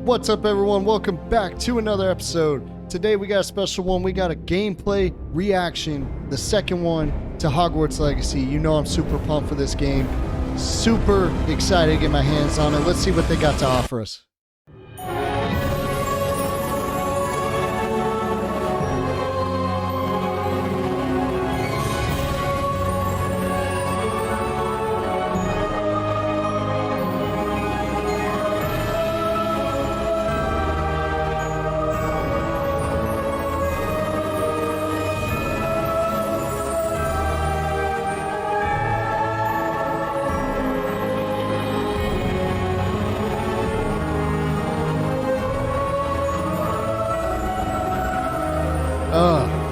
What's up, everyone? Welcome back to another episode. Today we got a special one. We got a gameplay reaction, the second one to Hogwarts Legacy. You know I'm super pumped for this game. Super excited to get my hands on it. Let's see what they got to offer us.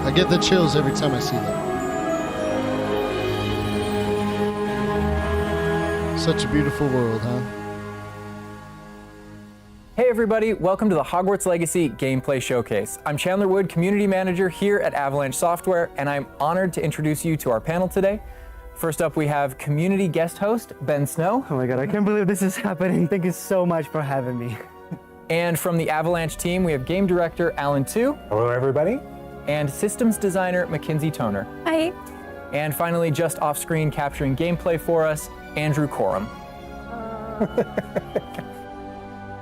I get the chills every time I see that. Such a beautiful world, huh? Hey everybody, welcome to the Hogwarts Legacy Gameplay Showcase. I'm Chandler Wood, Community Manager here at Avalanche Software, and I'm honored to introduce you to our panel today. First up, we have community guest host, Ben Snow. Oh my god, I can't believe this is happening. Thank you so much for having me. And from the Avalanche team, we have Game Director Alan Tu. Hello everybody. And Systems Designer Mackenzie Toner. Hi. And finally, just off-screen capturing gameplay for us, Andrew Coram.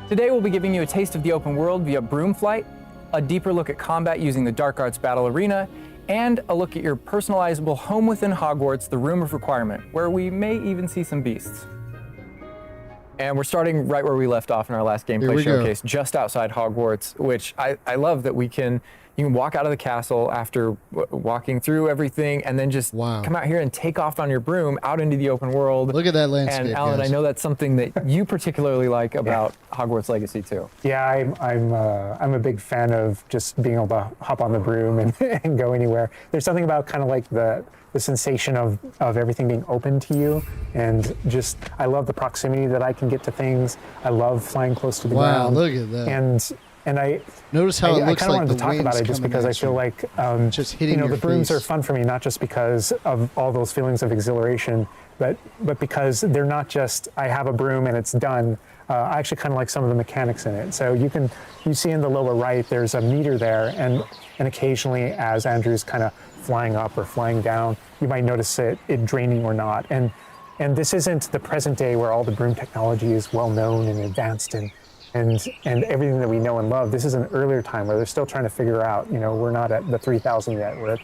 Today we'll be giving you a taste of the open world via broom flight, a deeper look at combat using the Dark Arts Battle Arena, and a look at your personalizable home within Hogwarts, the Room of Requirement, where we may even see some beasts. And we're starting right where we left off in our last gameplay showcase, just outside Hogwarts, which I love that you can walk out of the castle after walking through everything and then just come out here and take off on your broom out into the open world. Look at that landscape, And Alan, guys. I know that's something that you particularly like about Hogwarts Legacy too. Yeah, I'm a big fan of just being able to hop on the broom and go anywhere. There's something about kind of like the sensation of everything being open to you, and just I love the proximity that I can get to things. I love flying close to the ground. Wow, look at that. And I notice how it I looks kind of like wanted the to talk about it just because I feel like just hitting the your brooms face. are fun for me, not just because of all those feelings of exhilaration, but because they're not just I have a broom and it's done. I actually kind of like some of the mechanics in it. So you see in the lower right there's a meter there, and occasionally as Andrew's kind of flying up or flying down, you might notice it draining or not. And this isn't the present day where all the broom technology is well known and advanced and everything that we know and love. This is an earlier time where they're still trying to figure out, we're not at the 3,000 yet. We're at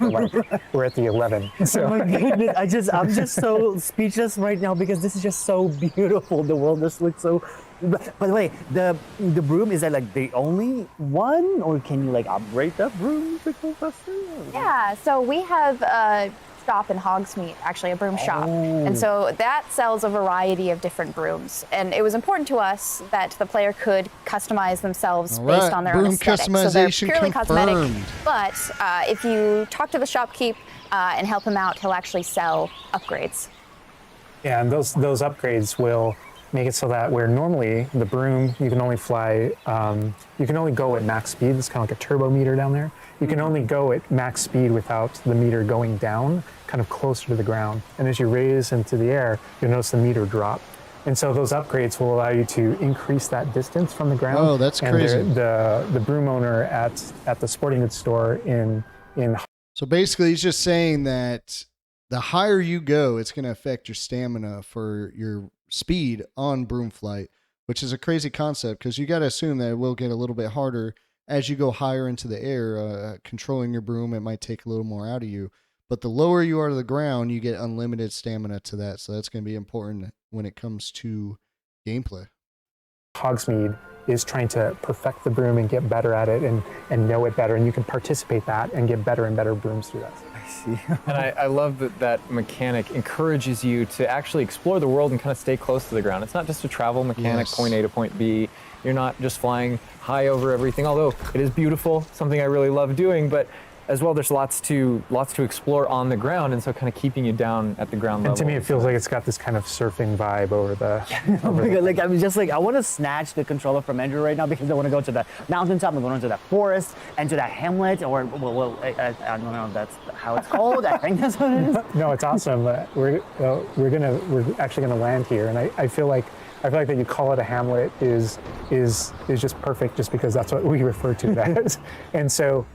we're at the 11. So. Oh my goodness, I'm just so speechless right now because this is just so beautiful. The world just looks so. By the way, the broom, is that like the only one, or can you like upgrade that broom to go faster? Yeah, so we have a shop in Hogsmeade, actually a broom shop. And so that sells a variety of different brooms. And it was important to us that the player could customize themselves based on their own aesthetic. So they're purely cosmetic. But if you talk to the shopkeep and help him out, he'll actually sell upgrades. Yeah, and those upgrades will make it so that where normally the broom, you can only fly, you can only go at max speed. It's kind of like a turbo meter down there. You can only go at max speed without the meter going down, kind of closer to the ground. And as you raise into the air, you'll notice the meter drop. And so those upgrades will allow you to increase that distance from the ground. Oh, that's crazy. And the broom owner at the sporting goods store in So basically, he's just saying that the higher you go, it's going to affect your stamina for your speed on broom flight, which is a crazy concept because you got to assume that it will get a little bit harder as you go higher into the air. Controlling your broom, it might take a little more out of you. But the lower you are to the ground, you get unlimited stamina to that. So that's going to be important when it comes to gameplay. Hogsmeade is trying to perfect the broom and get better at it and know it better. And you can participate that and get better and better brooms through that. I see. And I love that mechanic encourages you to actually explore the world and kind of stay close to the ground. It's not just a travel mechanic, point A to point B. You're not just flying high over everything, although it is beautiful, something I really love doing, but as well, there's lots to explore on the ground, and so kind of keeping you down at the ground level. And to me, it feels like it's got this kind of surfing vibe over the. Oh my god! Like I'm just like I want to snatch the controller from Andrew right now because I want to go to the mountaintop, I'm going to that forest and to that hamlet, or I don't know if that's how it's called. I think that's what it is. No, it's awesome. We're actually gonna land here, and I feel like I feel like that you call it a hamlet is just perfect, just because that's what we refer to it as. And so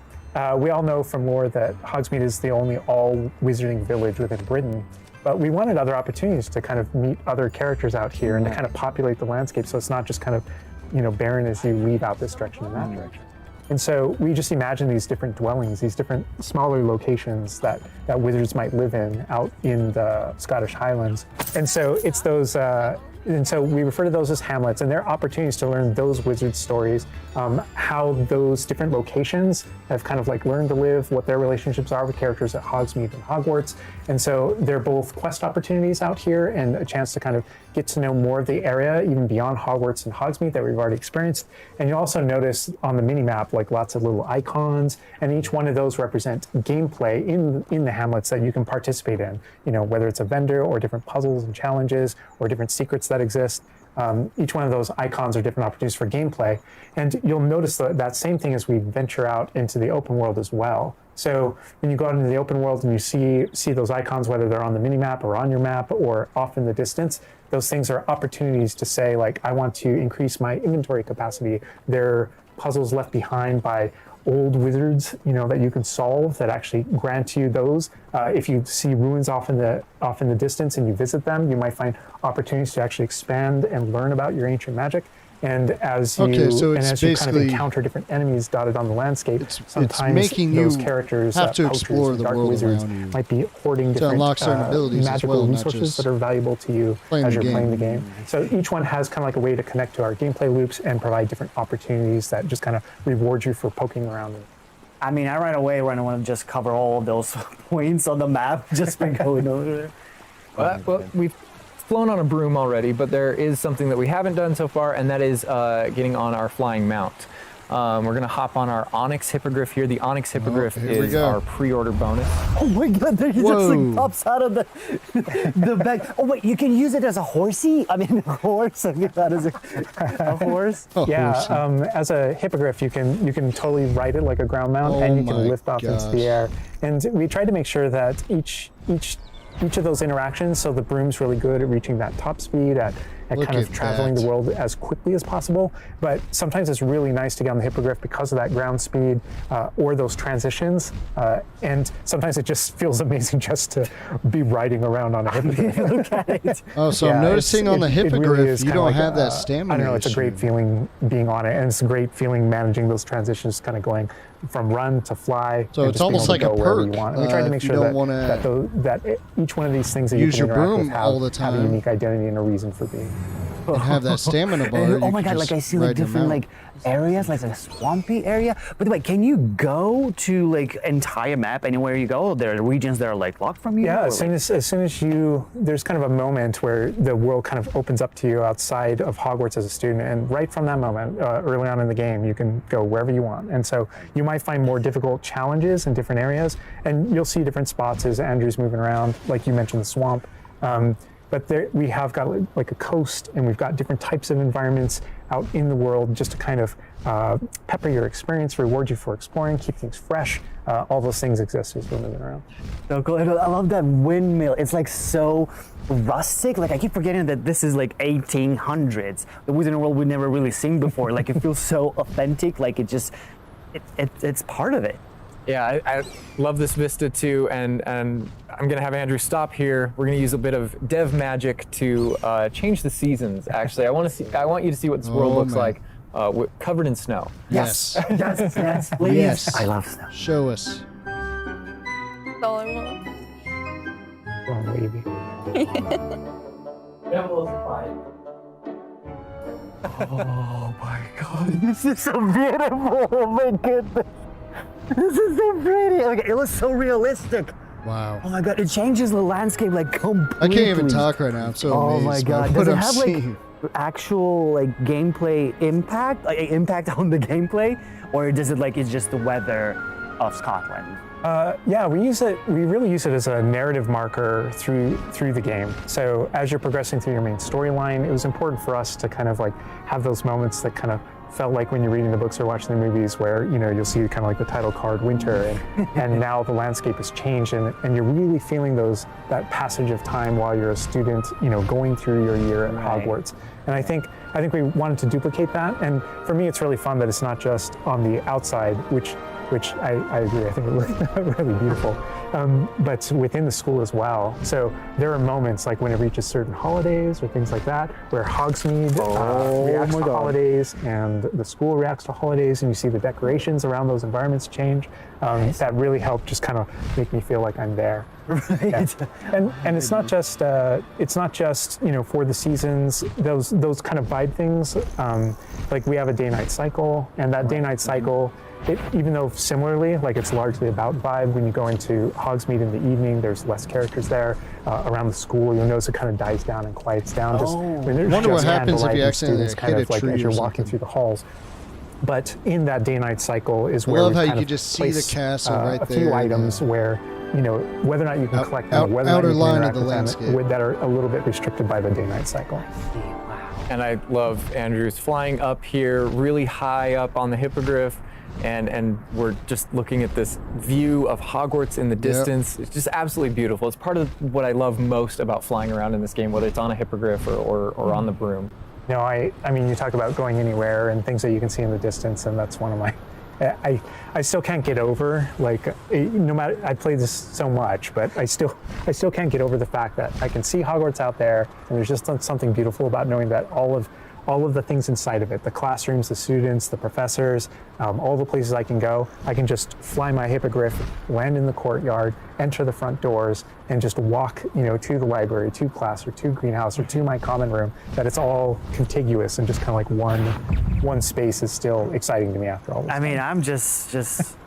we all know from lore that Hogsmeade is the only all wizarding village within Britain. But we wanted other opportunities to kind of meet other characters out here and to kind of populate the landscape, so it's not just kind of, barren as you leave out this direction and that direction. And so we just imagine these different dwellings, these different smaller locations that wizards might live in out in the Scottish Highlands. And so it's those, and so we refer to those as hamlets, and they're opportunities to learn those wizard stories, how those different locations have kind of like learned to live, what their relationships are with characters at Hogsmeade and Hogwarts. And so they're both quest opportunities out here and a chance to kind of get to know more of the area, even beyond Hogwarts and Hogsmeade that we've already experienced. And you also notice on the mini-map, like lots of little icons, and each one of those represent gameplay in the hamlets that you can participate in, whether it's a vendor or different puzzles and challenges or different secrets that exist. Each one of those icons are different opportunities for gameplay. And you'll notice that same thing as we venture out into the open world as well. So when you go out into the open world and you see those icons, whether they're on the mini-map or on your map or off in the distance, those things are opportunities to say, like, I want to increase my inventory capacity. They're puzzles left behind by old wizards, that you can solve that actually grant you those. If you see ruins off in the distance and you visit them, you might find opportunities to actually expand and learn about your ancient magic. And as you kind of encounter different enemies dotted on the landscape, sometimes making those you characters, have to explore the dark world wizards, around you might be hoarding different unlock certain abilities magical as well, not resources just that are valuable to you as you're playing the game. So each one has kind of like a way to connect to our gameplay loops and provide different opportunities that just kind of reward you for poking around. I mean, I right away want to just cover all of those points on the map just by going over there. Well, we've flown on a broom already, but there is something that we haven't done so far, and that is getting on our flying mount. We're going to hop on our Onyx Hippogriff here. The Onyx Hippogriff is our pre-order bonus. Oh my god, there he just like pops out of the bag. Oh wait, you can use it as a horsey? I mean, a horse? I mean, that is a horse? Yeah, as a hippogriff, you can totally ride it like a ground mount, and you can lift off into the air. And we tried to make sure that each of those interactions, so the broom's really good at reaching that top speed, at kind of traveling the world as quickly as possible, but sometimes it's really nice to get on the hippogriff because of that ground speed or those transitions, and sometimes it just feels amazing just to be riding around on a hippogriff. Oh, so I'm noticing on the hippogriff, really you don't have that stamina. I don't know, it's a great feeling being on it, and it's a great feeling managing those transitions, kind of going from run to fly. So it's almost like a perk. We tried to make sure that each one of these things that you use can your interact broom with all the time, have a unique identity and a reason for being. And have that stamina bar. Oh my god, like I see like different like areas, like a swampy area. By the way, can you go to like entire map anywhere you go? There are regions that are like locked from you? Yeah, as soon as you, there's kind of a moment where the world kind of opens up to you outside of Hogwarts as a student, and right from that moment, early on in the game, you can go wherever you want. And so you might find more difficult challenges in different areas, and you'll see different spots as Andrew's moving around, like you mentioned, the swamp. But there, we have got like a coast, and we've got different types of environments out in the world just to kind of pepper your experience, reward you for exploring, keep things fresh. All those things exist as we're moving around. So cool. I love that windmill. It's like so rustic. Like I keep forgetting that this is like 1800s. The Wizarding World we've never really seen before. Like it feels so authentic. Like it's part of it. Yeah, I love this vista too, and I'm gonna have Andrew stop here. We're gonna use a bit of dev magic to change the seasons. Actually, I want you to see what this world looks like, covered in snow. Yes. Yes, please. Yes. I love snow. Show us. That's all I want. Wrong wavy. We have a little surprise. Oh my god, this is so beautiful. Oh my goodness. This is so pretty. Okay, it looks so realistic. Wow. Oh my god, it changes the landscape like completely. I can't even talk right now. I'm so amazed. Oh my god. By what Does it I'm have seeing. like actual like gameplay impact? Like impact on the gameplay? Or does it like it's just the weather of Scotland? Yeah, we really use it as a narrative marker through the game. So as you're progressing through your main storyline, it was important for us to kind of like have those moments that kind of felt like when you're reading the books or watching the movies where, you'll see kind of like the title card winter and now the landscape has changed and you're really feeling that passage of time while you're a student, going through your year at Hogwarts. And I think we wanted to duplicate that. And for me, it's really fun that it's not just on the outside, which I agree, I think it looks really beautiful, but within the school as well. So there are moments like when it reaches certain holidays or things like that, where Hogsmeade reacts to holidays and the school reacts to holidays, and you see the decorations around those environments change. That really helped just kind of make me feel like I'm there. Right. Yeah. And it's not just for the seasons, those kind of vibe things. Like we have a day-night cycle, and that day-night cycle, even though similarly, like it's largely about vibe, when you go into Hogsmeade in the evening, there's less characters there. Around the school, you'll notice it kind of dies down and quiets down. I wonder what happens if you accidentally kind hit of a like tree as you're or walking something. through the halls. But in that day-night cycle is I where love we how you kind can of just see the place, castle right a there. few items where, whether or not you can collect them, whether or outer not you line can of interact the with landscape. them, that are a little bit restricted by the day-night cycle. And I love Andrew's flying up here, really high up on the hippogriff, and we're just looking at this view of Hogwarts in the distance. It's just absolutely beautiful. It's part of what I love most about flying around in this game, whether it's on a hippogriff or on the broom. I mean, you talk about going anywhere and things that you can see in the distance, and that's one of my. I still can't get over, like, no matter, I played this so much, but I still can't get over the fact that I can see Hogwarts out there, and there's just something beautiful about knowing that all of the things inside of it, the classrooms, the students, the professors, all the places I can go, I can just fly my hippogriff, land in the courtyard, enter the front doors, and just walk, to the library, to class, or to greenhouse, or to my common room, that it's all contiguous and just kind of like one space is still exciting to me after all this. I mean, I'm just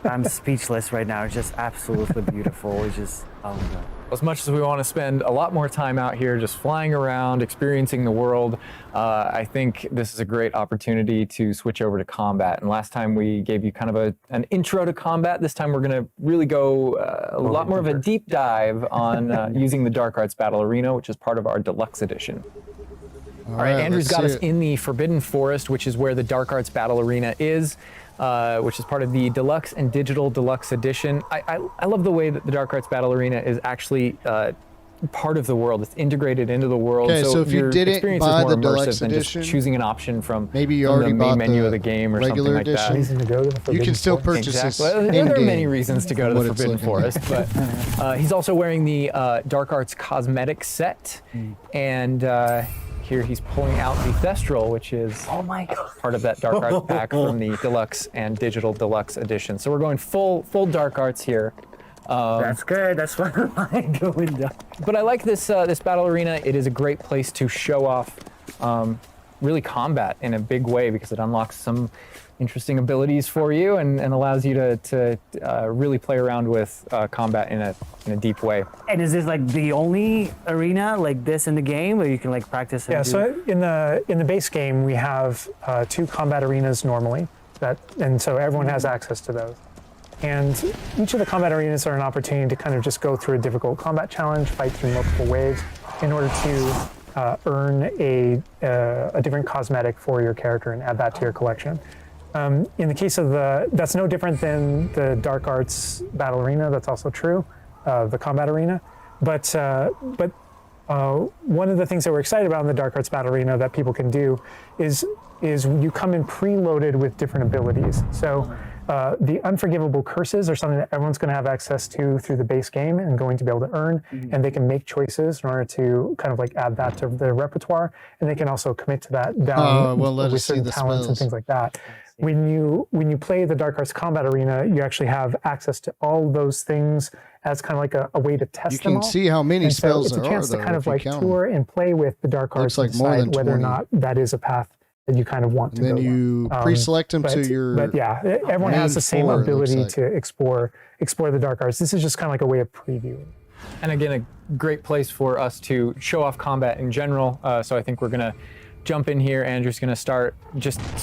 I'm speechless right now. It's just absolutely beautiful. It's just, oh my God. As much as we want to spend a lot more time out here just flying around, experiencing the world, I think this is a great opportunity to switch over to combat. And last time we gave you kind of an intro to combat. This time we're going to really go a lot more of a deep dive on using the Dark Arts Battle Arena, which is part of our deluxe edition. All right, Andrew's got us in the Forbidden Forest, which is where the Dark Arts Battle Arena is. Which is part of the Deluxe and Digital Deluxe Edition. I love the way that the Dark Arts Battle Arena is actually part of the world. It's integrated into the world. Okay, so if you your didn't experience buy is more the Deluxe immersive than Edition, just choosing an option from maybe you from already the bought main menu the of the game or regular something like that. edition. Reason to go to the You Forbidden can still Forest. purchase this Exactly. There are many in-game reasons to go to what the it's Forbidden looking Forest, but he's also wearing the Dark Arts cosmetic set, and here he's pulling out the Thestral, which is part of that Dark Arts pack from the Deluxe and Digital Deluxe Edition. So we're going full Dark Arts here. That's good. That's what I'm going down. But I like this this battle arena. It is a great place to show off really combat in a big way, because it unlocks some interesting abilities for you and allows you to really play around with combat in a deep way. And is this like the only arena like this in the game where you can like practice? Yeah, so in the base game we have 2 combat arenas normally, and so everyone has access to those. And each of the combat arenas are an opportunity to kind of just go through a difficult combat challenge, fight through multiple waves in order to earn a different cosmetic for your character and add that to your collection. In the case of that's no different than the Dark Arts Battle Arena. That's also true, the combat arena. But one of the things that we're excited about in the Dark Arts Battle Arena that people can do is you come in preloaded with different abilities. So the unforgivable curses are something that everyone's going to have access to through the base game and going to be able to earn, and they can make choices in order to kind of like add that to their repertoire, and they can also commit to that down with certain talents and things like that. When you play the Dark Arts Combat Arena, you actually have access to all those things as kind of like a way to test them all. You can see how many spells there are. It's a chance to kind of like count tour and play with the Dark Arts and decide whether or not that is a path that you kind of want to go. Then you pre-select them to your. But yeah, everyone has the same ability to explore the Dark Arts. This is just kind of like a way of previewing. And again, a great place for us to show off combat in general. So I think we're gonna jump in here. Andrew's gonna start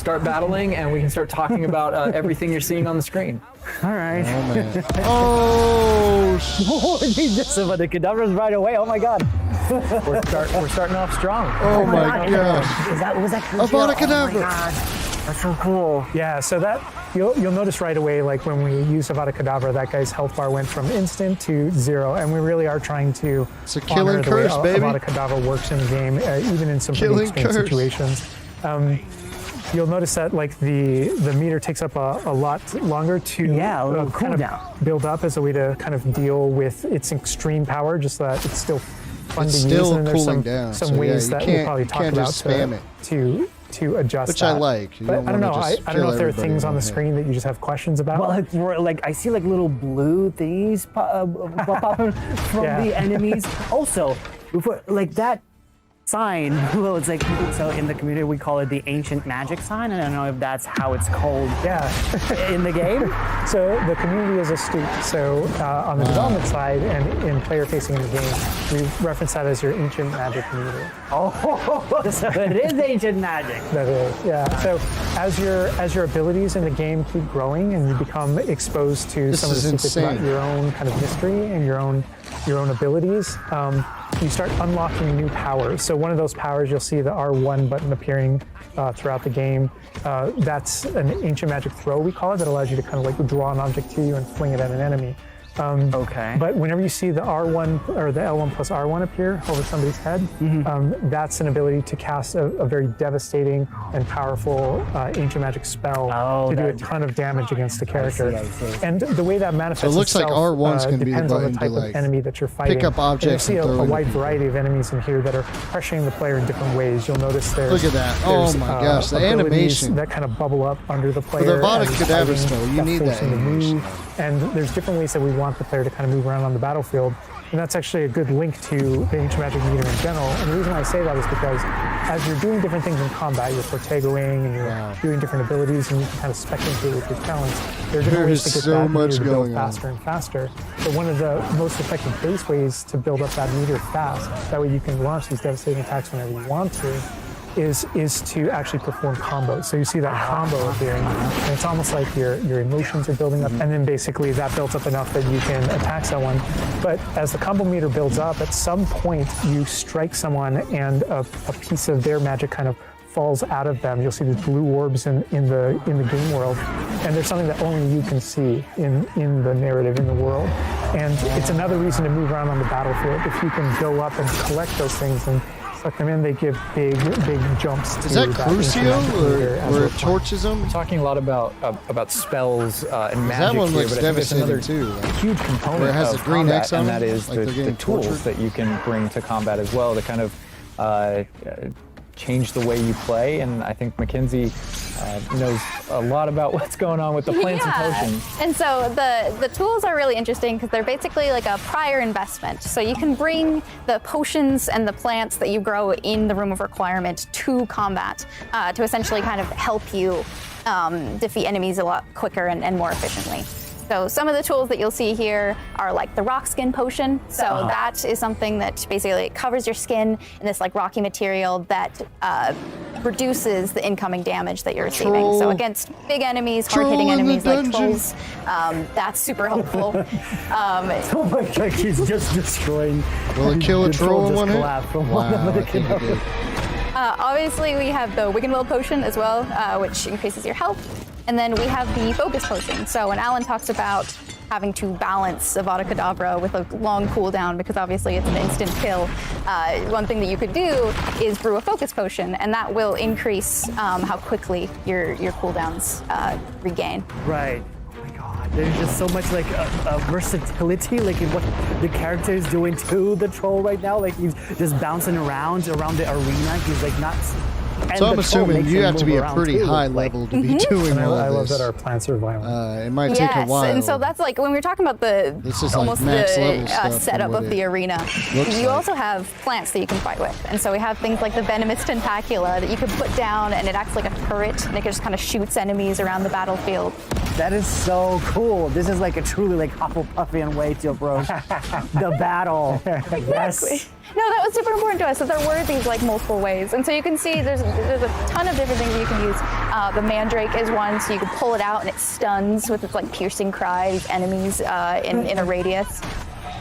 battling, and we can start talking about everything you're seeing on the screen. All right. Oh man! Oh! He's just about the cadavers right away. Oh my God! We're starting off strong. Oh my gosh! Was that Avada Kedavra! Oh my God. That's so cool. Yeah, so that you'll notice right away, like when we use Avada Kedavra, that guy's health bar went from instant to 0, and we really are trying to It's a killing honor the curse, way baby. Avada Kedavra works in the game, even in some pretty Killing extreme curse. situations. You'll notice that like the meter takes up a lot longer to Yeah, a little kind cooldown. of build up as a way to kind of deal with its extreme power, just so that it's still fun It's to use. still And there's cooling some, down, some so, yeah, ways you that can't- we'll probably you talk can't about just spam it. to adjust Which that. I like. You But don't I don't know. wanna I just don't know kill if there are everybody things in on the one hit. screen that you just have questions about. Well, like I see like little blue thingies popping from Yeah. the enemies. Also, before like that sign, well, it's like, so in the community we call it the ancient magic sign. I don't know if that's how it's called Yeah. in the game. So the community is astute. So on the development side and in player facing in the game, we reference that as your ancient magic meter. Oh, so it is ancient magic. That is, yeah. So as your abilities in the game keep growing and you become exposed to This some of the is secrets insane. about your own kind of mystery and your own abilities, you start unlocking new powers. So one of those powers, you'll see the R1 button appearing throughout the game. That's an ancient magic throw, we call it, that allows you to kind of like draw an object to you and fling it at an enemy. Okay. But whenever you see the R1 or the L1 plus R1 appear over somebody's head, that's an ability to cast a very devastating and powerful ancient magic spell to do a ton of damage against the character. I see. And the way that manifests So it looks like itself, R1's gonna be the depends on button the to, type like, of enemy that you're fighting. up objects And and you'll see throw a into wide people. variety of enemies in here that are pressuring the player in different ways. You'll notice there's Look at that. Oh there's, my gosh, the abilities animation. that kind of bubble up under the player. the Avada as he's Kedavra fighting, spell, you need force that him to animation. move. And there's different ways that we want the player to kind of move around on the battlefield. And that's actually a good link to the ancient magic meter in general. And the reason I say that is because as you're doing different things in combat, you're Protegoing and you're doing different abilities and you can kind of spec into it with your talents. There are different There ways is to get so that much meter to build going on. faster and faster. But one of the most effective base ways to build up that meter fast, that way you can launch these devastating attacks whenever you want to, is to actually perform combos. So you see that combo appearing, and it's almost like your emotions are building up, and then basically that builds up enough that you can attack someone. But as the combo meter builds up, at some point you strike someone and a piece of their magic kind of falls out of them. You'll see these blue orbs in the game world, and there's something that only you can see in the narrative, in the world. And it's another reason to move around on the battlefield. If you can go up and collect those things and suck them in, they give big jumps to Is that ancient Crucio magic meter as or we're it torches them? Talking a lot about spells and magic That one here, looks but I think there's devastating another too. Like, huge component where it has of the green combat, X on and it, that is like they're the getting tools tortured. that you can bring to combat as well to kind of change the way you play. And I think Mackenzie knows a lot about what's going on with the plants and potions. And so the tools are really interesting because they're basically like a prior investment. So you can bring the potions and the plants that you grow in the Room of Requirement to combat to essentially kind of help you defeat enemies a lot quicker and more efficiently. So some of the tools that you'll see here are like the rock skin potion. So that is something that basically covers your skin in this like rocky material that reduces the incoming damage that you're receiving. Troll. So against big enemies, Troll hard-hitting in the enemies like dungeon. trolls, that's super helpful. Oh my god, he's just destroying. Will it kill a The troll in just one hit? collapsed from one Wow, of the I think it did. Obviously, we have the Wiggenwell potion as well, which increases your health. And then we have the focus potion. So when Alan talks about having to balance Avada Kedavra with a long cooldown, because obviously it's an instant kill, one thing that you could do is brew a focus potion, and that will increase how quickly your cooldowns regain. Right. Oh my god, there's just so much like versatility, like in what the character is doing to the troll right now. Like he's just bouncing around the arena. He's like not. And So I'm the troll assuming makes you him have to move be a around pretty too, high like- level to be doing And all I of love this. that our plants are violent. It might take a Yes, while. and so that's like when we were talking about the This is like almost max the level stuff from setup what of it the arena. looks You like. also have plants that you can fight with, and so we have things like the venomous tentacula that you can put down, and it acts like a turret, and it just kind of shoots enemies around the battlefield. That is so cool. This is like a truly like Hufflepuffian way to approach the battle. Yes. No, that was super important to us. So there were these like multiple ways, and so you can see there's a ton of different things you can use. The mandrake is one, so you can pull it out and it stuns with its like piercing cry these enemies in a radius.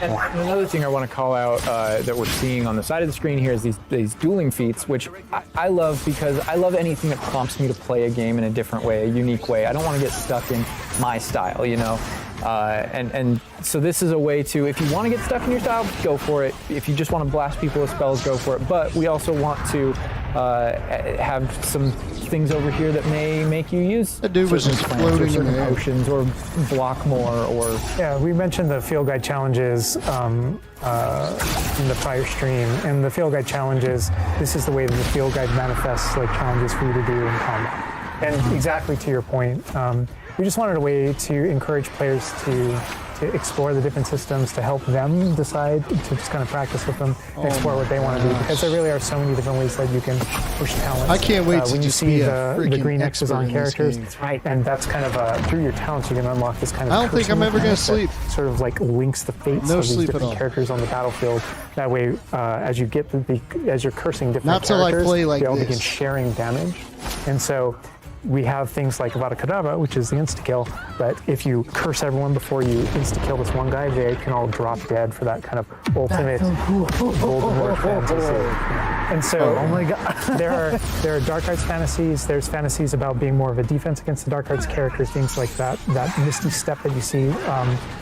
And another thing I want to call out that we're seeing on the side of the screen here is these dueling feats, which I love because I love anything that prompts me to play a game in a different way, a unique way. I don't want to get stuck in my style, you know? And so this is a way to, if you want to get stuck in your style, go for it. If you just want to blast people with spells, go for it. But we also want to have some things over here that may make you use That dude was certain just plants or floating in certain the air. potions or block more or... Yeah, we mentioned the field guide challenges in the prior stream, and the field guide challenges, this is the way that the field guide manifests like challenges for you to do in combat. And exactly to your point, we just wanted a way to encourage players to explore the different systems, to help them decide, to just kind of practice with them, and explore what they want to do, because there really are so many different ways that you can push talents. I can't wait to when you just see be the freaking green X's expert on in this characters, game. Right. and that's kind of through your talents you can unlock this kind of. I don't think cursing I'm ever gonna mechanic that sleep. Sort of like links the fates No of these sleep at different all. characters on the battlefield. That way, as you get as you're cursing different Not till I characters, play like they all this. begin sharing damage, and so. We have things like Avada Kedavra, which is the insta-kill, but if you curse everyone before you insta-kill this one guy, they can all drop dead for that kind of ultimate Voldemort fantasy. And so, Oh my god. there are dark arts fantasies. There's fantasies about being more of a defense against the dark arts characters, things like that misty step that you see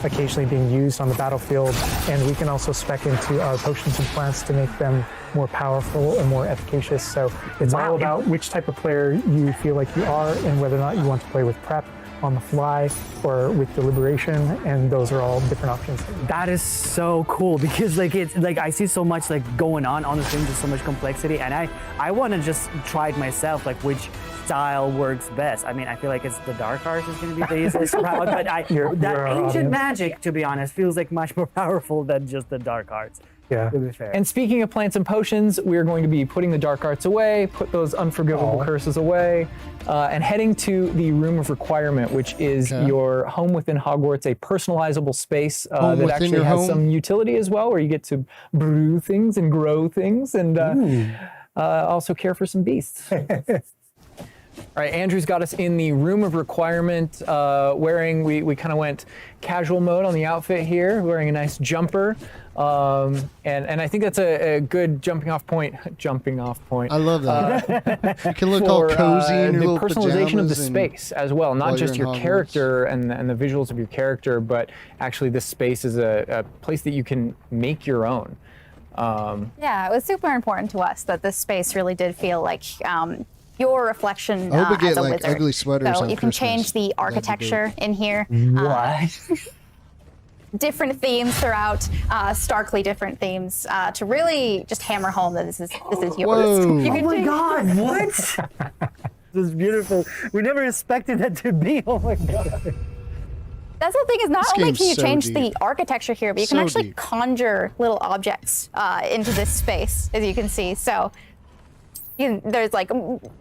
occasionally being used on the battlefield. And we can also spec into our potions and plants to make them more powerful and more efficacious. So it's all about which type of player you feel like you are and whether or not you want to play with prep on the fly or with deliberation, and those are all different options. That is so cool because like it's like I see so much like going on the screen, just so much complexity, and I want to just try it myself, like which style works best. I mean, I feel like it's the dark arts is going to be the easiest route, but that You're our ancient audience. magic, to be honest, feels like much more powerful than just the dark arts. Yeah. To be fair. And speaking of plants and potions, we're going to be putting the dark arts away, put those unforgivable curses away, and heading to the Room of Requirement, which is your home within Hogwarts, a personalizable space that within actually your has home? some utility as well, where you get to brew things and grow things and also care for some beasts. All right, Andrew's got us in the Room of Requirement, wearing, we kind of went casual mode on the outfit here, wearing a nice jumper. And I think that's a good jumping off point. I love that. You can look For all cozy in your the little personalization of the pajamas and- space as well, not while just you're your in Hogwarts. character and the visuals of your character, but actually this space is a place that you can make your own. Yeah, it was super important to us that this space really did feel like your reflection I hope we as get, a like, wizard. ugly sweaters So on you can Christmas. change the That'd be dope. architecture in here. what? Different themes throughout, starkly different themes, to really just hammer home that this is yours. Whoa. You Oh can my change- god, what? This is beautiful. We never expected that to be. Oh my god. That's the thing is not This only game's can you so change deep. the architecture here, but you can So actually deep. conjure little objects into this space, as you can see. So there's like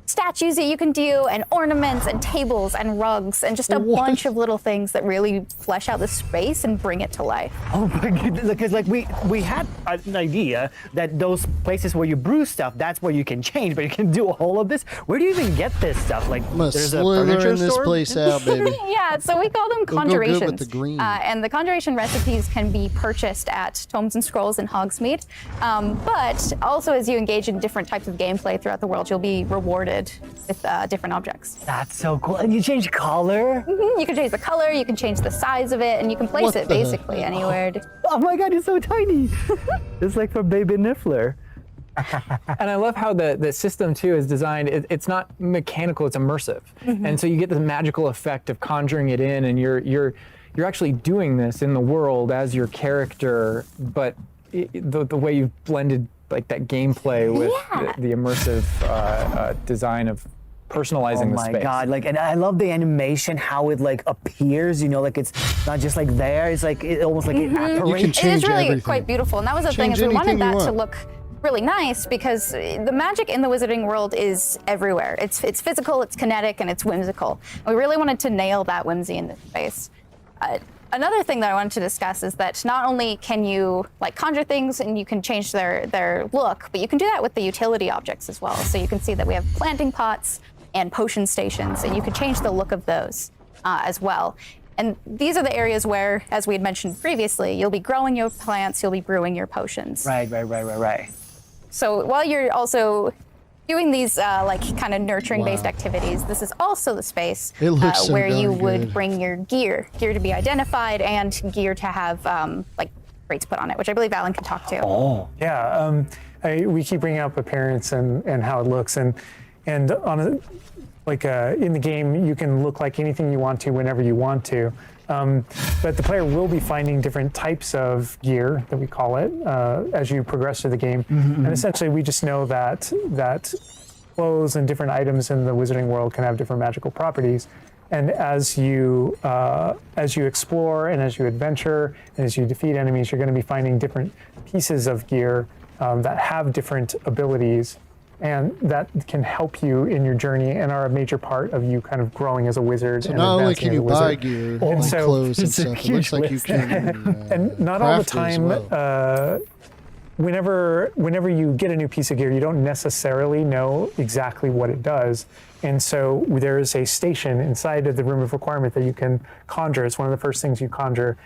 statues that you can do, and ornaments, and tables, and rugs, and just a What? bunch of little things that really flesh out the space and bring it to life. Oh my goodness, because like we had an idea that those places where you brew stuff, that's where you can change, but you can do all of this. Where do you even get this stuff? Like I'm gonna there's a slither furniture in this store? place out, baby. Yeah, so we call them It'll go good with conjurations. the green. And the conjuration recipes can be purchased at Tomes and Scrolls in Hogsmeade. But also as you engage in different types of gameplay throughout the world, you'll be rewarded with different objects. That's so cool. And you change color? You can change the color, you can change the size of it, and you can place What it the basically anywhere. Oh my god, it's so tiny. It's like for Baby Niffler. And I love how the system too is designed. It's not mechanical; it's immersive, and so you get the magical effect of conjuring it in, and you're actually doing this in the world as your character. But the way you've blended like that gameplay with the immersive design of personalizing Oh the my space. god, like, and I love the animation, how it like appears, you know, like it's not just like there, it's like it almost like evaporates. You can It is change really everything. quite beautiful, and that was the thing Change is we wanted anything you that to want. look really nice because the magic in the wizarding world is everywhere. It's physical, it's kinetic, and it's whimsical. And we really wanted to nail that whimsy in this space. Another thing that I wanted to discuss is that not only can you like conjure things and you can change their look, but you can do that with the utility objects as well. So you can see that we have planting pots and potion stations, and you can change the look of those as well. And these are the areas where, as we had mentioned previously, you'll be growing your plants, you'll be brewing your potions. Right. So while you're also doing these like kind of nurturing-based activities, this is also the space It looks so where you darn would good. bring your gear to be identified and gear to have like crates put on it, which I believe Alan can talk to. Oh. Yeah, we keep bringing up appearance and how it looks, and on a, like in the game, you can look like anything you want to whenever you want to. But the player will be finding different types of gear, that we call it, as you progress through the game. And essentially, we just know that clothes and different items in the wizarding world can have different magical properties. And as you explore and as you adventure and as you defeat enemies, you're going to be finding different pieces of gear that have different abilities, and that can help you in your journey and are a major part of you kind of growing as a wizard. So and not only advancing can as a you buy wizard. gear, And like so clothes and it's a stuff, it looks huge like you list. can and not all the craft it as time, well. whenever you get a new piece of gear, you don't necessarily know exactly what it does. And so there is a station inside of the room of requirement that you can conjure. It's one of the first things you conjure,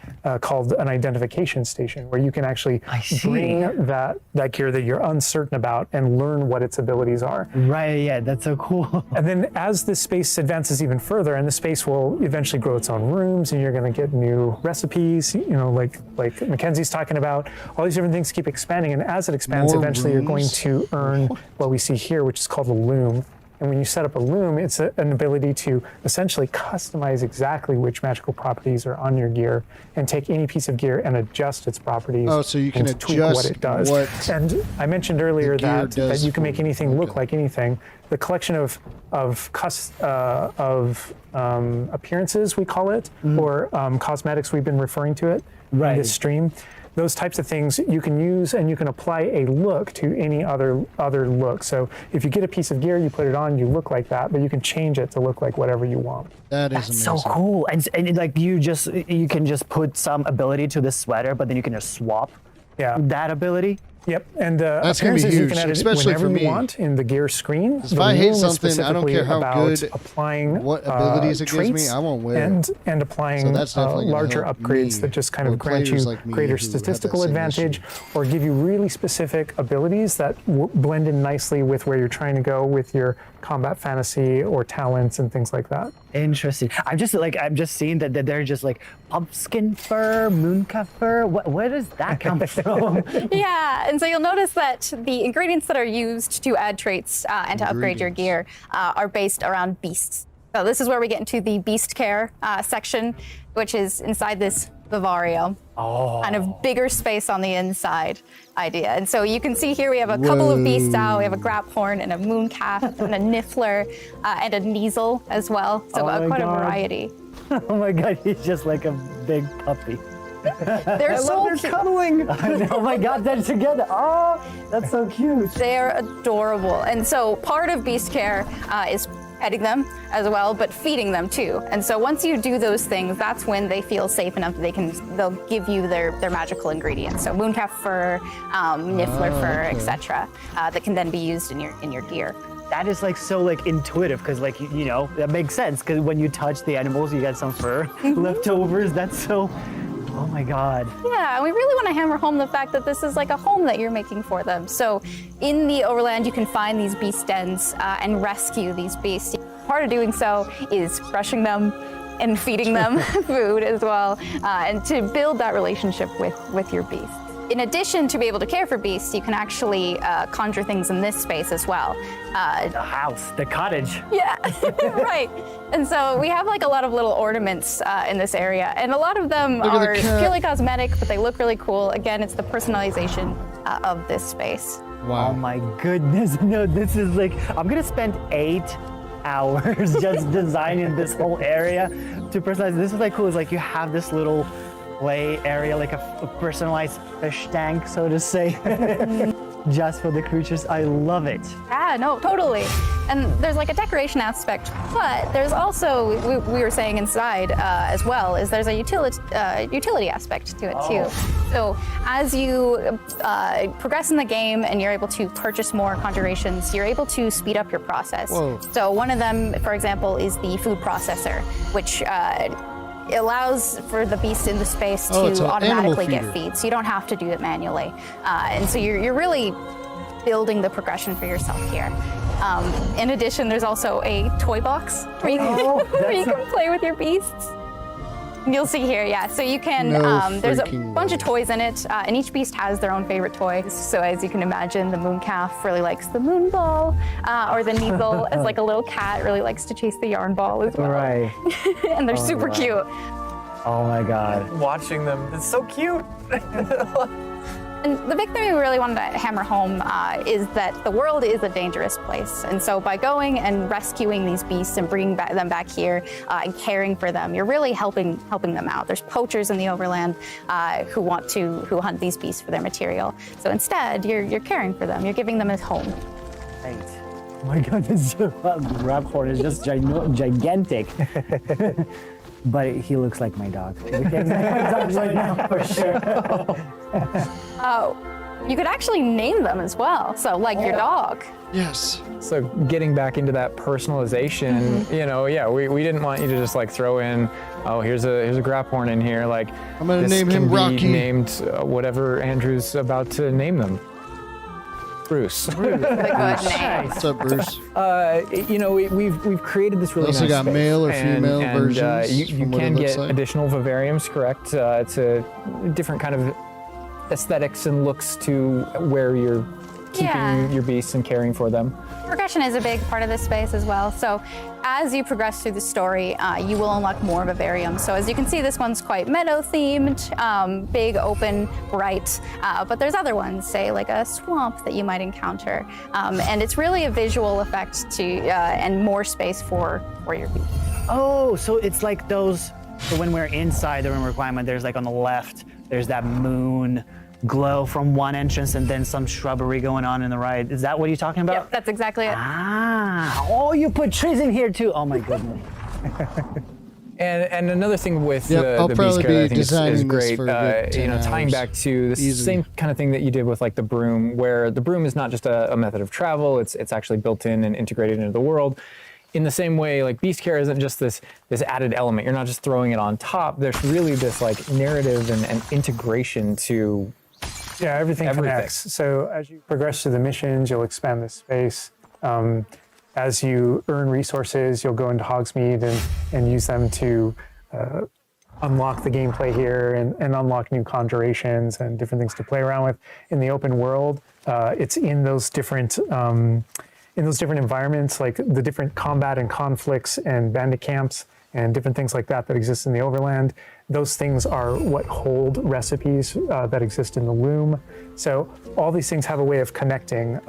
called an identification station, where you can actually bring that gear that you're uncertain about and learn what its abilities are. Right, yeah, that's so cool. And then as the space advances even further, and the space will eventually grow its own rooms, and you're going to get new recipes, like Mackenzie's talking about, all these different things keep expanding. And as it expands, More eventually you're going rooms? to earn what we see here, which is called a loom. And when you set up a loom, it's an ability to essentially customize exactly which magical properties are on your gear and take any piece of gear and adjust its properties. Oh, so you can and tweak what adjust it does. what And I mentioned earlier gear that does you can make for- anything look okay. like anything. The collection of appearances, we call it, or cosmetics, we've been referring to it in Right. this stream. Those types of things you can use, and you can apply a look to any other look. So if you get a piece of gear, you put it on, you look like that, but you can change it to look like whatever you want. That is That's amazing. so cool. And like you can just put some ability to this sweater, but then you can just swap Yeah. that ability. Yep, and That's gonna be appearances you huge, can edit especially whenever for you me. want in the gear screen. If The I hate loom is something, I don't specifically care how about good, applying what abilities it gives me, traits I won't wear it. and applying So that's definitely gonna larger help upgrades me, that just kind or of grant you players like me greater who have that statistical same advantage, issue. or give you really specific abilities that blend in nicely with where you're trying to go with your combat fantasy or talents and things like that. Interesting. I'm just seeing that they're just like pumpkin fur, mooncalf fur. Where does that come from? Yeah, and so you'll notice that the ingredients that are used to add traits and to upgrade your gear are based around beasts. So this is where we get into the beast care section, which is inside this vivario. Kind of bigger space on the inside idea. And so you can see here we have a couple of beasts out. We have a graphorn and a mooncalf and a niffler and a neasel as well. So Oh my quite a God. variety. Oh my god, he's just like a big puppy. They're so cute. cuddling. Oh my god, they're together. Oh, that's so cute. They're adorable. And so part of beast care is petting them as well, but feeding them too. And so once you do those things, that's when they feel safe enough that they'll give you their magical ingredients. So mooncalf fur, niffler fur, etc. That can then be used in your gear. That is like so like intuitive because like you know that makes sense because when you touch the animals you get some fur leftovers. That's so. Oh my god. Yeah, and we really want to hammer home the fact that this is like a home that you're making for them. So in the overland, you can find these beast dens and rescue these beasts. Part of doing so is brushing them and feeding them food as well, and to build that relationship with your beast. In addition to be able to care for beasts, you can actually conjure things in this space as well. The house, the cottage. Yeah, right. And so we have like a lot of little ornaments in this area, and a lot of them Look at the are cat. purely cosmetic, but they look really cool. Again, it's the personalization of this space. Oh Wow. my goodness. No, this is like I'm gonna spend 8 hours just designing this whole area to personalize. This is like cool. It's like you have this little play area, like a personalized fish tank, so to say, just for the creatures. I love it. Yeah, no, totally. And there's like a decoration aspect, but there's also, we were saying inside as well, is there's a utility aspect to it too. So as you progress in the game and you're able to purchase more conjurations, you're able to speed up your process. Whoa. So one of them, for example, is the food processor, which it allows for the beast in the space Oh, it's to an animal automatically get feeder. feed, so you don't have to do it manually. And so you're really building the progression for yourself here. In addition, there's also a toy box where you can play with your beasts. You'll see here, yeah. So you can, No there's a freaking bunch of way. toys in it, and each beast has their own favorite toy. So as you can imagine, the moon calf really likes the moon ball, or the Neasel, as like a little cat, really likes to chase the yarn ball as well. Right. And they're super wow. cute. Oh my God. Watching them, it's so cute. And the big thing we really wanted to hammer home is that the world is a dangerous place. And so by going and rescuing these beasts and bringing them back here and caring for them, you're really helping them out. There's poachers in the overland who hunt these beasts for their material. So instead, you're caring for them. You're giving them a home. Right. Oh my God, this Raphorn is just gigantic. But he looks like my dog. Right now, for sure. Oh, you could actually name them as well. So like your dog. Yes. So getting back into that personalization, you know, yeah, we didn't want you to just like throw in, oh, here's a Graphorn in here. Like, I'm gonna this name can him be Rocky. named whatever Andrew's about to name them. Bruce. That's a good name. What's up, Bruce? You know, we've created this really Also nice got space. male or And- female and, versions you from what it can looks get like? additional vivariums, correct? It's a different kind of aesthetics and looks to where you're keeping Yeah. your beasts and caring for them. Progression is a big part of this space as well. So as you progress through the story, you will unlock more vivariums. So as you can see, this one's quite meadow themed, big, open, bright. But there's other ones, say like a swamp that you might encounter. And it's really a visual effect and more space for your beast. Oh, so it's like those. So when we're inside the room requirement, there's like on the left, there's that moon glow from one entrance and then some shrubbery going on in the right. Is that what you're talking about? Yep, that's exactly it. Ah, oh, you put trees in here too. Oh my goodness. And another thing with I'll the beast probably care that I be think is designing this great, for a good 10 you know, tying hours. back to the Easily. same kind of thing that you did with like the broom, where the broom is not just a method of travel, it's actually built in and integrated into the world. In the same way, like beast care isn't just this added element. You're not just throwing it on top. There's really this like narrative and integration to Yeah, everything Everything. connects. So as you progress through the missions, you'll expand this space. As you earn resources, you'll go into Hogsmeade and use them to unlock the gameplay here and unlock new conjurations and different things to play around with. In the open world, it's in those different environments, like the different combat and conflicts and bandit camps and different things like that exist in the overland. Those things are what hold recipes that exist in the loom. So all these things have a way of connecting.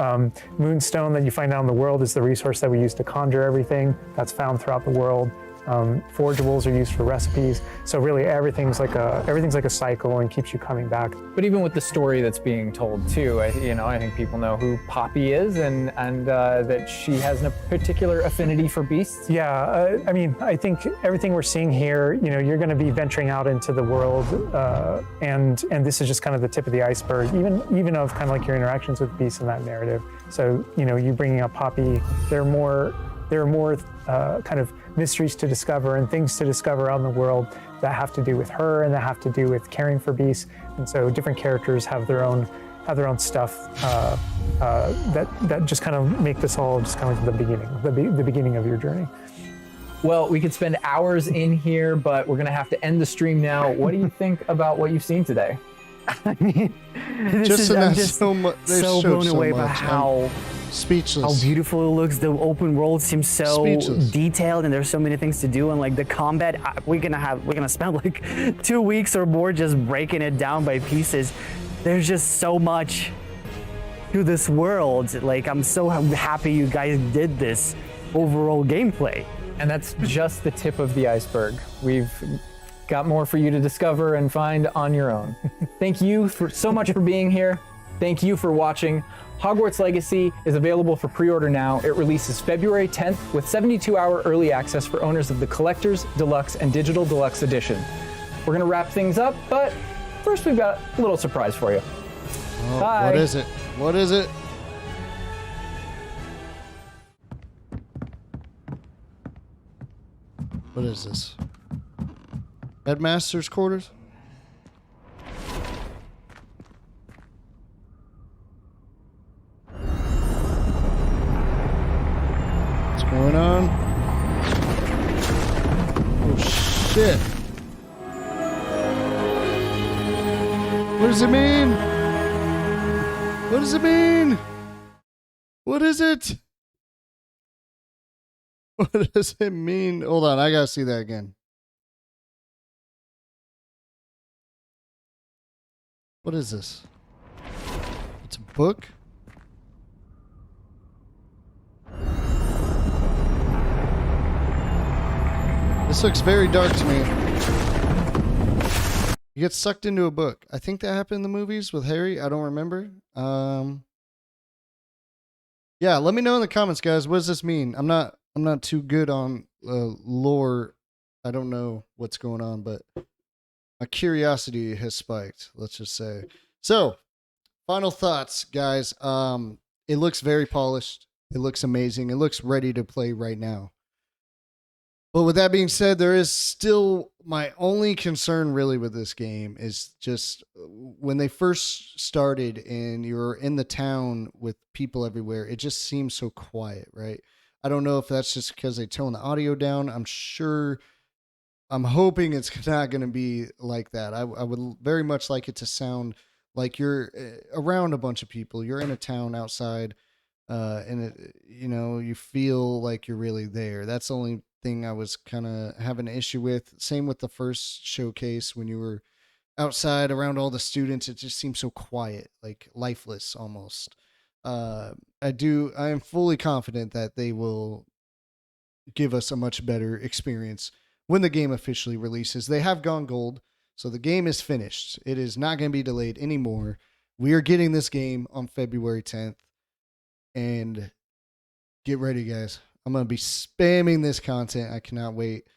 Moonstone that you find out in the world is the resource that we use to conjure everything. That's found throughout the world. Forageables are used for recipes. So really everything's like a cycle and keeps you coming back. But even with the story that's being told too, I think people know who Poppy is and that she has a particular affinity for beasts. Yeah, I mean, I think everything we're seeing here, you're going to be venturing out into the world, and this is just kind of the tip of the iceberg, even of kind of like your interactions with beasts in that narrative. So, you bringing up Poppy, there are more kind of mysteries to discover and things to discover out in the world that have to do with her and that have to do with caring for beasts. And so different characters have their own stuff that just kind of make this all just kind of the beginning of your journey. Well, we could spend hours in here, but we're going to have to end the stream now. What do you think about what you've seen today? I mean, I'm just so blown away by how speechless. beautiful it looks. The open world seems so Speechless. detailed, and there's so many things to do. And like the combat, we're gonna spend like 2 weeks or more just breaking it down by pieces. There's just so much to this world. Like I'm so happy you guys did this overall gameplay. And that's just the tip of the iceberg. We've got more for you to discover and find on your own. Thank you so much for being here. Thank you for watching. Hogwarts Legacy is available for pre-order now. It releases February 10th with 72-hour early access for owners of the Collector's, Deluxe, and Digital Deluxe Edition. We're gonna wrap things up, but first we've got a little surprise for you. Oh, Bye. what is it? What is it? What is this? Headmaster's quarters? What's going on? Oh, shit. What does it mean? What does it mean? What is it? What does it mean? Hold on, I gotta see that again. What is this? It's a book? This looks very dark to me. You get sucked into a book. I think that happened in the movies with Harry. I don't remember. Yeah, let me know in the comments, guys. What does this mean? I'm not too good on lore. I don't know what's going on, but my curiosity has spiked, let's just say. So, final thoughts, guys. It looks very polished. It looks amazing. It looks ready to play right now. But with that being said, there is still my only concern really with this game is just when they first started and you're in the town with people everywhere, it just seems so quiet, right? I don't know if that's just because they tone the audio down. I'm hoping it's not going to be like that. I would very much like it to sound like you're around a bunch of people. You're in a town outside, and you feel like you're really there. That's the only thing I was kind of having an issue with. Same with the first showcase when you were outside around all the students. It just seemed so quiet, like lifeless almost. I am fully confident that they will give us a much better experience when the game officially releases. They have gone gold, so the game is finished. It is not going to be delayed anymore. We are getting this game on February 10th. And get ready, guys. I'm going to be spamming this content. I cannot wait.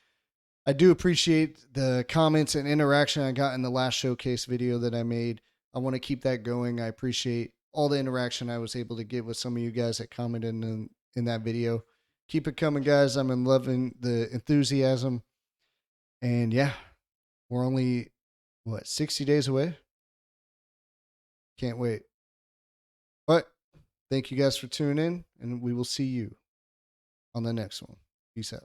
I do appreciate the comments and interaction I got in the last showcase video that I made. I want to keep that going. I appreciate all the interaction I was able to get with some of you guys that commented in that video. Keep it coming, guys. I'm loving the enthusiasm. And yeah, we're only, 60 days away? Can't wait. But thank you guys for tuning in, and we will see you on the next one. Peace out.